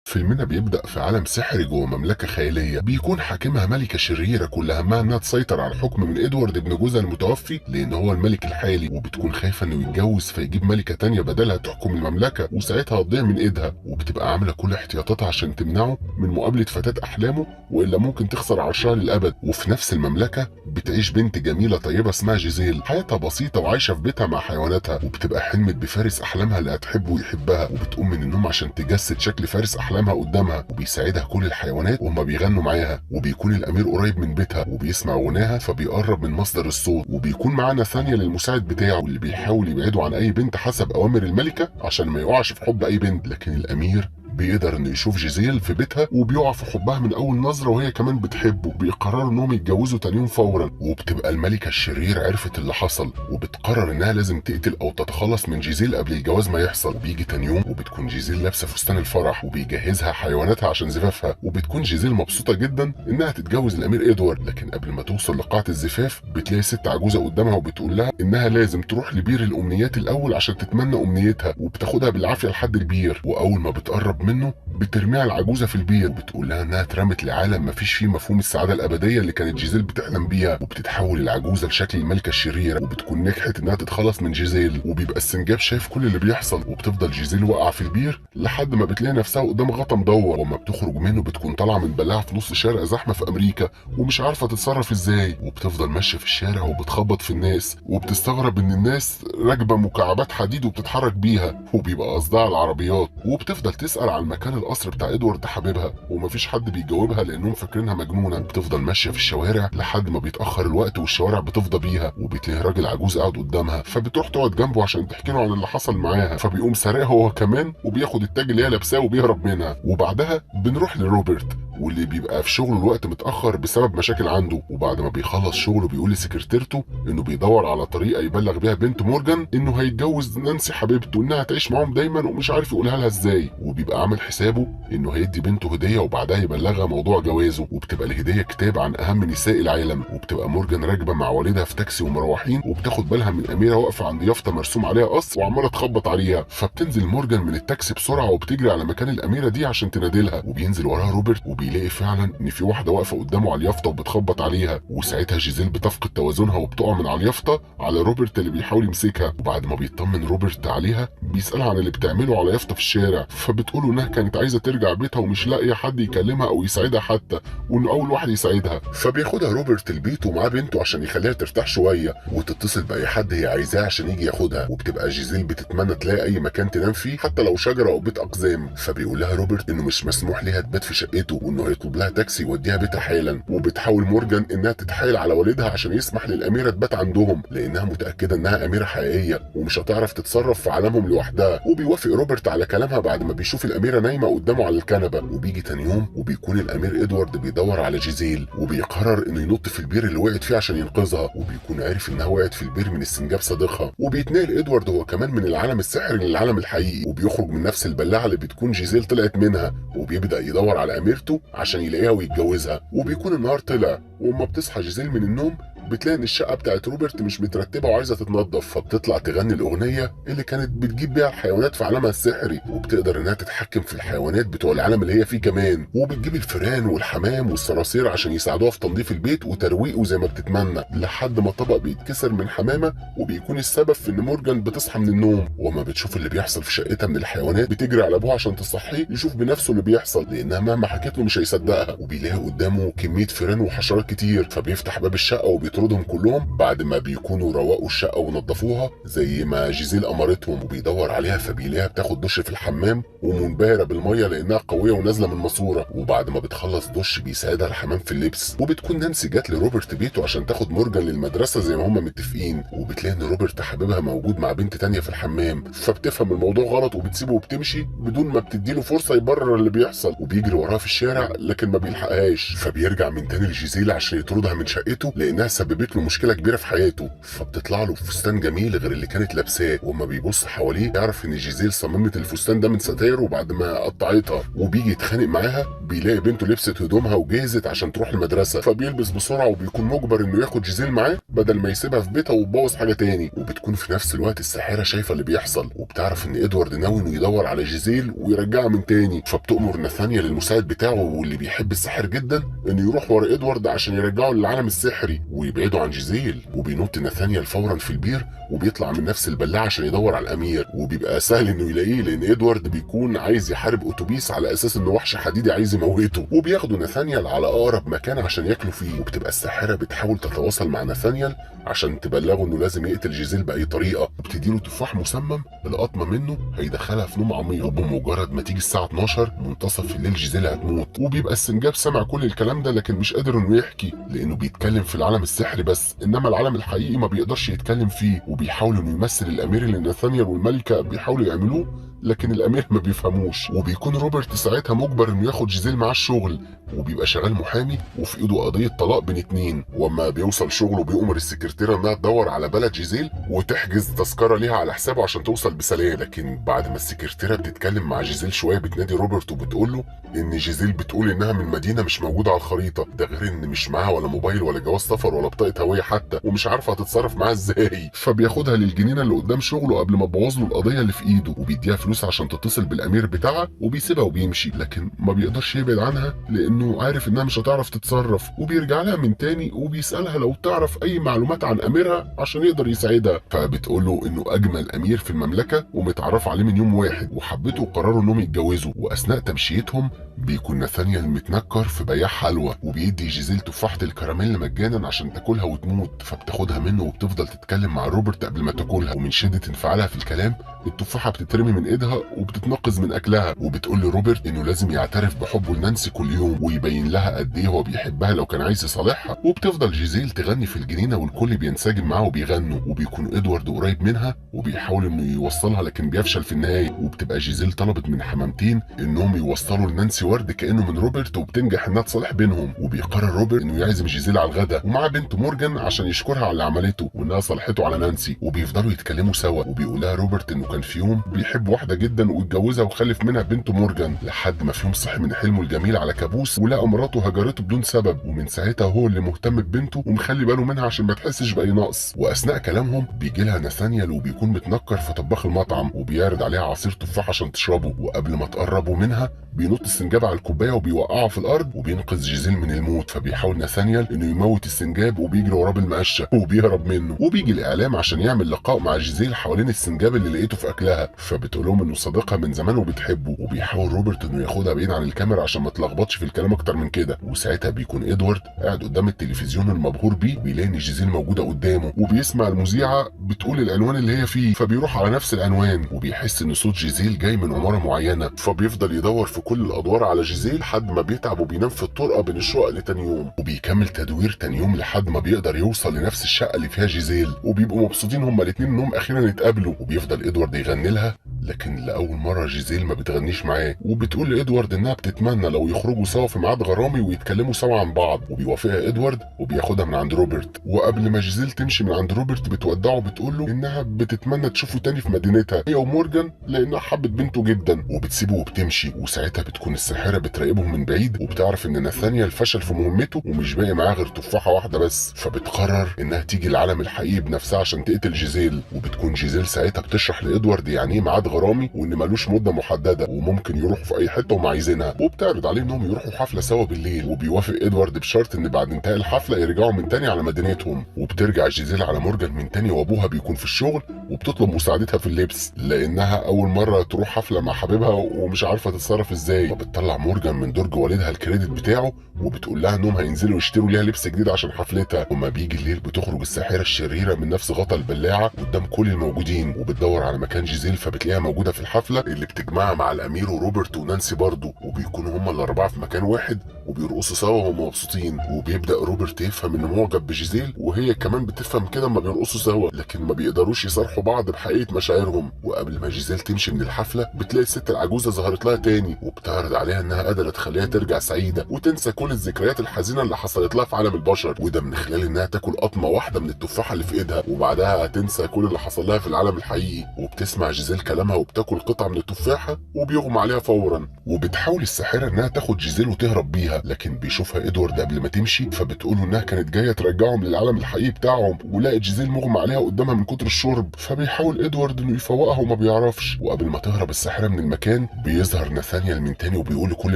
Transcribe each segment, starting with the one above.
فيلمنا بيبدأ في عالم سحري جوه مملكة خيالية بيكون حاكمها ملكة شريرة كل همها انها تسيطر على الحكم من ادوارد ابن جوزها المتوفي لان هو الملك الحالي، وبتكون خايفة انه يتجوز فيجيب ملكة تانية بدلها تحكم المملكة وساعتها هتضيع من ايدها، وبتبقى عاملة كل احتياطاتها عشان تمنعه من مقابلة فتاة احلامه والا ممكن تخسر عرشها للابد. وفي نفس المملكة بتعيش بنت جميلة طيبة اسمها جيزيل، حياتها بسيطة وعايشة في بيتها مع حيواناتها، وبتبقى حلمت بفارس احلامها اللي هتحبه ويحبها، وبتقوم من النوم عشان تجسد شكل فارس احلامها قدامها، وبيساعدها كل الحيوانات وهم بيغنوا معاها، وبيكون الامير قريب من بيتها وبيسمع غناها فبيقرب من مصدر الصوت، وبيكون معانا ثانية للمساعد بتاعه اللي بيحاول يبعده عن اي بنت حسب اوامر الملكة عشان ما يقعش في حب اي بنت. لكن الامير بيقدر انه يشوف جيزيل في بيتها وبيقع في حبها من اول نظره وهي كمان بتحبه، بيقرروا انهم يتجوزوا تاني يوم فورا. وبتبقى الملكه الشرير عرفت اللي حصل وبتقرر انها لازم تقتل او تتخلص من جيزيل قبل الجواز ما يحصل. وبيجي تاني يوم وبتكون جيزيل لابسه فستان الفرح وبيجهزها حيواناتها عشان زفافها، وبتكون جيزيل مبسوطه جدا انها تتجوز الامير ادوارد. لكن قبل ما توصل لقاعه الزفاف بتلاقي ست عجوزه قدامها وبتقول لها انها لازم تروح لبير الامنيات الاول عشان تتمنى امنيتها، وبتاخدها بالعافيه لحد البير، واول ما بتقرب منه بترميها العجوزه في البير وبتقول لها انها اترمت لعالم مفيش فيه مفهوم السعاده الابديه اللي كانت جيزيل بتحلم بيها، وبتتحول العجوزه لشكل الملكه الشريره وبتكون نجحت انها تتخلص من جيزيل. وبيبقى السنجاب شايف كل اللي بيحصل، وبتفضل جيزيل واقعه في البير لحد ما بتلاقي نفسها قدام غطا مدور، وما بتخرج منه بتكون طالعه من بلاعه في نص شارع زحمه في امريكا ومش عارفه تتصرف ازاي، وبتفضل ماشيه في الشارع وبتخبط في الناس وبتستغرب ان الناس راكبه مكعبات حديد وبتتحرك بيها وبيبقى قصدها العربيات، وبتفضل تسال على المكان القصر بتاع ادوارد حبيبها ومفيش حد بيجاوبها لانهم فاكرينها مجنونه. بتفضل ماشيه في الشوارع لحد ما بيتاخر الوقت والشوارع بتفضى بيها، وبتلاقي راجل عجوز قاعد قدامها فبتروح تقعد جنبه عشان تحكي له عن اللي حصل معاها، فبيقوم سارقها هو كمان وبياخد التاج اللي هي لابساه وبيهرب منها. وبعدها بنروح لروبرت واللي بيبقى في شغله الوقت متاخر بسبب مشاكل عنده، وبعد ما بيخلص شغله بيقول لسكرتيرته انه بيدور على طريقه يبلغ بيها بنت مورجان انه هيتجوز نانسي حبيبته وانها تعيش معاهم دايما ومش عارف يقولها لها ازاي، وبيبقى عامل حسابه انه هيدي بنته هديه وبعدها يبلغها موضوع جوازه، وبتبقى الهديه كتاب عن اهم نساء العالم. وبتبقى مورجان راكبه مع والدها في تاكسي ومروحين وبتاخد بالها من اميره واقفه عند يافطه مرسوم عليها قص وعماله تخبط عليها، فبتنزل مورجان من التاكسي بسرعه وبتجري على مكان الاميره دي عشان تنادلها، وبينزل وراها روبرت وبيلاقي فعلا ان في واحده واقفه قدامه على اليافطه وبتخبط عليها، وساعتها جيزيل بتفقد توازنها وبتقع من على اليافطه على روبرت اللي بيحاول يمسكها. وبعد ما بيطمن روبرت عليها بيسالها عن اللي بتعمله على يافطه في الشارع، فبتقول انها كانت عايزه ترجع بيتها ومش لاقيه حد يكلمها او يساعدها حتى، وانه اول واحد يساعدها. فبياخدها روبرت البيت ومعاه بنته عشان يخليها ترتاح شويه وتتصل باي حد هي عايزاه عشان يجي ياخدها. وبتبقى جيزيل بتتمنى تلاقي اي مكان تنام فيه حتى لو شجره او بيت اقزام، فبيقول لها روبرت انه مش مسموح ليها تبات في شقته وانه هيطلب لها تاكسي يوديها بيتها حالا. وبتحاول مورجان انها تتحايل على والدها عشان يسمح للاميره تبات عندهم لانها متاكده انها اميره حقيقيه ومش هتعرف تتصرف في عالمهم لوحدها، وبيوافق روبرت على كلامها بعد ما بيشوف الاميره نايمه قدامه على الكنبه. وبيجي تاني يوم وبيكون الامير ادوارد بيدور على جيزيل وبيقرر انه ينط في البير اللي وقعت فيه عشان ينقذها، وبيكون عارف انها وقعت في البير من السنجاب صديقها. وبيتنقل ادوارد هو كمان من العالم السحري للعالم الحقيقي وبيخرج من نفس البلاعه اللي بتكون جيزيل طلعت منها، وبيبدا يدور على اميرته عشان يلاقيها ويتجوزها. وبيكون النهار طلع واما بتصحى جيزيل من النوم بتلاقي ان الشقه بتاعت روبرت مش مترتبه وعايزه تتنظف، فبتطلع تغني الاغنيه اللي كانت بتجيب بيها الحيوانات في عالمها السحري، وبتقدر انها تتحكم في الحيوانات بتوع العالم اللي هي فيه كمان، وبتجيب الفئران والحمام والصراصير عشان يساعدوها في تنظيف البيت وترويقه زي ما بتتمنى، لحد ما طبق بيتكسر من حمامه وبيكون السبب في ان مورجان بتصحى من النوم، وما بتشوف اللي بيحصل في شقتها من الحيوانات بتجري على ابوها عشان تصحيه يشوف بنفسه اللي بيحصل لانها مهما حكت له مش هيصدقها، وبيلاقي قدامه كميه فئران وحشرات كتير، فبيفتح باب الشقه وبيطردهم كلهم بعد ما بيكونوا روقوا الشقه ونظفوها زي ما جيزيل امرتهم، وبيدور عليها فبيلاقيها بتاخد دش في الحمام ومنبهره بالميه لانها قويه ونازله من ماسوره، وبعد ما بتخلص دش بيساعدها الحمام في اللبس. وبتكون نانسي جات لروبرت بيته عشان تاخد مورجان للمدرسه زي ما هم متفقين، وبتلاقي ان روبرت حبيبها موجود مع بنت تانية في الحمام، فبتفهم الموضوع غلط وبتسيبه وبتمشي بدون ما بتديله فرصه يبرر اللي بيحصل، وبيجري وراها في الشارع لكن ما بيلحقهاش، فبيرجع من تاني لجيزيل عشان يطردها من شقته لانها سببت له مشكله كبيره في حياته، فبتطلع له فستان جميل غير اللي كانت لابساه، واما بيبص حواليه يعرف ان جيزيل صممت الفستان ده من ستاير وبعد ما قطعتها، وبيجي يتخانق معاها بيلاقي بنته لبست هدومها وجهزت عشان تروح المدرسه، فبيلبس بسرعه وبيكون مجبر انه ياخد جيزيل معاه بدل ما يسيبها في بيتها وتبوظ حاجه تاني. وبتكون في نفس الوقت الساحره شايفه اللي بيحصل، وبتعرف ان ادوارد ناوي انه يدور على جيزيل ويرجعها من تاني، فبتأمر ناثانيال المساعد بتاعه واللي بيحب السحر جدا انه يروح ورا ادوارد عشان يرجعه للعالم السحري ويبعده عن جيزيل. وبينط ناثانيال فورا في البير وبيطلع من نفس البلاعه عشان يدور على الامير، وبيبقى سهل انه يلاقيه لان ادوارد بيكون عايز يحارب اتوبيس على اساس انه وحش حديدي عايز يموته. وبياخدوا ناثانيال على اقرب مكان عشان ياكلوا فيه، وبتبقى الساحره بتحاول تتواصل مع ناثانيال عشان تبلغه انه لازم يقتل جيزيل باي طريقه، وبتديله تفاح مسمم القطمه منه هيدخلها في نوم عميق، وبمجرد ما تيجي الساعه 12 منتصف الليل جيزيل هتموت. وبيبقى السنجاب سمع كل الكلام ده لكن مش قادر انه يحكي لانه بيتكلم في العالم السحري بس، انما العالم الحقيقي ما بيقدرش يتكلم فيه. وبيحاول انه يمثل الامير اللي ناثانيال والملكه بيحاولوا يعملوه لكن الامير ما بيفهموش. وبيكون روبرت ساعتها مجبر انه ياخد جيزيل معاه الشغل، وبيبقى شغال محامي وفي ايده قضيه طلاق بين اتنين. واما بيوصل شغله بيأمر السكرتيره انها تدور على بلد جيزيل وتحجز تذكره ليها على حسابه عشان توصل بسلام. لكن بعد ما السكرتيره بتتكلم مع جيزيل شويه بتنادي روبرت وبتقول له ان جيزيل بتقول انها من مدينه مش موجوده على الخريطه، ده غير ان مش معاها ولا موبايل ولا جواز سفر ولا بطاقه هويه حتى، ومش عارفه هتتصرف معاها ازاي. فبياخدها للجنينه اللي قدام شغله قبل ما تبوظ له القضيه اللي في ايده، وبيديها فلوس عشان تتصل بالامير بتاعها وبيسيبها وبيمشي، لكن ما بيقدرش يبعد عنها لانه عارف انها مش هتعرف تتصرف. وبيرجع لها من تاني وبيسالها لو تعرف اي معلومات عن اميرها عشان يقدر يساعدها، فبتقول له انه اجمل امير في المملكه ومتعرف عليه من يوم واحد وحبته وقرروا انهم يتجوزوا. واثناء تمشيتهم بيكون ناثانيال متنكر في بياع حلوى وبيدي جيزيل تفاحه الكراميل مجانا عشان تاكلها وتموت، فبتاخدها منه وبتفضل تتكلم مع روبرت قبل ما تاكلها، ومن شده انفعالها في الكلام التفاحه بتترمي من ايدها وبتتنقز من اكلها. وبتقول لروبرت انه لازم يعترف بحبه لنانسي كل يوم ويبين لها قد ايه هو بيحبها لو كان عايز يصالحها. وبتفضل جيزيل تغني في الجنينه والكل بينسجم معاها وبيغنوا، وبيكون ادوارد قريب منها وبيحاول انه يوصلها لكن بيفشل في النهايه. وبتبقى جيزيل طلبت من حمامتين انهم يوصلوا لنانسي ورد كانه من روبرت وبتنجح انها تصالح بينهم. وبيقرر روبرت انه يعزم جيزيل على الغداء ومعاه بنته مورجان عشان يشكرها على اللي عملته وانها صالحته على نانسي. وبيفضلوا يتكلموا سوا وبيقول لها روبرت انه كان في يوم بيحب واحده جدا واتجوزها وخلف منها بنته مورجان، لحد ما في يوم صحي من حلمه الجميل على كابوس ولقى مراته هجرته بدون سبب، ومن ساعتها هو اللي مهتم ببنته ومخلي باله منها عشان ما تحسش باي نقص. واثناء كلامهم بيجي لها ناثانيال وبيكون متنكر في طباخ المطعم وبيعرض عليها عصير تفاح عشان تشربه، وقبل ما تقربوا منها بينط السنجاب على الكوبايه وبيوقعه في الارض وبينقذ جيزيل من الموت. فبيحاول ناثانيال انه يموت السنجاب وبيجري وراه بالمقشه وبيهرب منه. وبيجي الاعلام عشان يعمل لقاء مع جيزيل حوالين السنجاب اللي لقيته في اكلها، فبتقول لهم انه صديقها من زمان وبتحبه. وبيحاول روبرت انه ياخدها بعيد عن الكاميرا عشان ما تلخبطش في الكلام اكتر من كده. وساعتها بيكون ادوارد قاعد قدام التلفزيون المبهور بيه بيلاقي ان جيزيل موجوده قدامه وبيسمع المذيعه بتقول العنوان اللي هي فيه، فبيروح على نفس العنوان وبيحس ان صوت جيزيل جاي من عماره معينه، فبيفضل يدور في كل الادوار على جيزيل لحد ما بيتعب وبينام في الطرقه بين الشقق لتاني يوم. وبيكمل تدوير تاني يوم لحد ما بيقدر يوصل لنفس الشقه اللي فيها جيزيل، وبيبقوا مبسوطين هما الاتنين انهم اخيرا اتقابلوا. وبيفضل ادوارد يغني لها لكن لاول مره جيزيل ما بتغنيش معاه، وبتقول لادوارد انها بتتمنى لو يخرجوا سوا في ميعاد غرامي ويتكلموا سوا عن بعض. وبيوافقها ادوارد وبياخدها من عند روبرت، وقبل ما جيزيل تمشي من عند روبرت بتودعه وبتقول له انها بتتمنى تشوفه تاني في مدينتها هي ومورجان لانها حبت بنته جدا، وبتسيبه وبتمشي. وساعتها بتكون الساحره بتراقبهم من بعيد وبتعرف ان ناثانيال فشل في مهمته ومش باقي معاه غير تفاحه واحده بس، فبتقرر انها تيجي العالم الحقيقي بنفسها عشان تقتل جيزيل. وبتكون جيزيل ساعتها بتشرح لادوارد يعني ايه ميعاد غرامي وان ملوش مده محدده وممكن يروحوا في اي حته وما عايزينها، وبتعرض عليه انهم يروحوا حفله سوا بالليل. وبيوافق ادوارد بشرط ان بعد انتهاء الحفله يرجعوا من تاني على مدينتهم. وبترجع جيزيل على مورجان من تاني وابوها بيكون في الشغل وبتطلب مساعدتها في اللبس لانها اول مره تروح حفله مع حبيبها ومش عارفه تتصرف ازاي. فبتطلع مورجان من درج والدها الكريدت بتاعه وبتقول لها انهم هينزلوا يشتروا ليها لبس جديد عشان حفلتها. وما بيجي الليل بتخرج الساحره الشريره من نفس غطا البلاعه قدام كل الموجودين وبتدور على مكان جيزيل، فبتلاقيها موجوده في الحفله اللي بتجمعها مع الامير وروبرت ونانسي برضه، وبيكونوا هما الاربعه في مكان واحد وبيرقصوا سوا وهم مبسوطين. وبيبدا روبرت يفهم انه معجب بجيزيل وهي كمان بتفهم كده اما بيرقصوا سوا، لكن ما بيقدروش يصارحوا بعض بحقيقه مشاعرهم. وقبل ما جيزيل تمشي من الحفله بتلاقي الست العجوزه ظهرت لها تاني وبتعرض عليها انها قادره تخليها ترجع سعيده وتنسى كل الذكريات الحزينه اللي حصلت لها في عالم البشر، وده من خلال انها تاكل قطمه واحده من التفاحه اللي في ايدها وبعدها هتنسى كل اللي حصل لها في العالم الحقيقي. وبتسمع جيزيل كلامها وبتاكل قطعه من التفاحه وبيغمى عليها فورا. وبتحاول الساحره انها تاخد جيزيل وتهرب بيها يقابلها، لكن بيشوفها ادوارد قبل ما تمشي فبتقوله انها كانت جايه ترجعهم للعالم الحقيقي بتاعهم، ولقت جيزيل مغمى عليها قدامها من كتر الشرب، فبيحاول ادوارد انه يفوقها وما بيعرفش. وقبل ما تهرب الساحره من المكان بيظهر ناثانيال من تاني وبيقول لكل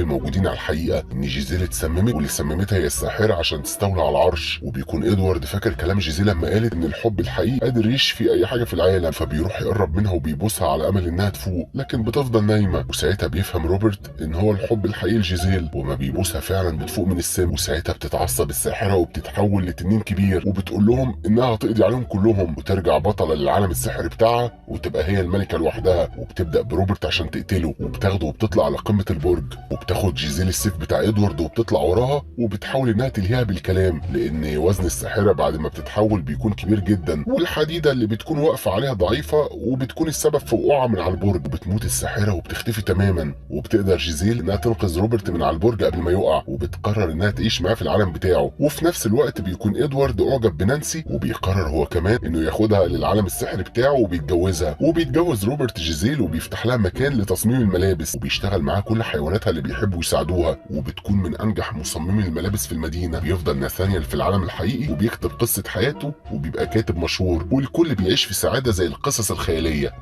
الموجودين على الحقيقه ان جيزيل اتسممت، واللي سممتها هي الساحره عشان تستولى على العرش. وبيكون ادوارد فاكر كلام جيزيل لما قالت ان الحب الحقيقي قادر يشفي اي حاجه في العالم، فبيروح يقرب منها وبيبوسها على امل انها تفوق، لكن بتفضل نايمه. وساعتها بيفهم روبرت ان هو الحب الحقيقي لجيزيل، وما بيبوسها فعلا بتفوق من السم. وساعتها بتتعصب الساحره وبتتحول لتنين كبير وبتقول لهم انها هتقضي عليهم كلهم وترجع بطله للعالم السحري بتاعها وتبقى هي الملكه لوحدها. وبتبدا بروبرت عشان تقتله وبتاخده وبتطلع على قمه البرج، وبتاخد جيزيل السيف بتاع ادوارد وبتطلع وراها وبتحاول انها تلهيها بالكلام، لان وزن الساحره بعد ما بتتحول بيكون كبير جدا، والحديده اللي بتكون واقفه عليها ضعيفه وبتكون السبب في وقوعها من على البرج. وبتموت الساحره وبتختفي تماما، وبتقدر جيزيل انها تنقذ روبرت من على البرج قبل ما يقع، وبتقرر انها تعيش معاه في العالم بتاعه. وفي نفس الوقت بيكون ادوارد اعجب بنانسي وبيقرر هو كمان انه ياخدها للعالم السحري بتاعه وبيتجوزها. وبيتجوز روبرت جيزيل وبيفتح لها مكان لتصميم الملابس، وبيشتغل معاها كل حيواناتها اللي بيحبوا يساعدوها، وبتكون من انجح مصممي الملابس في المدينه. بيفضل ناثانيال في العالم الحقيقي وبيكتب قصه حياته وبيبقى كاتب مشهور، والكل بيعيش في سعاده زي القصص الخياليه.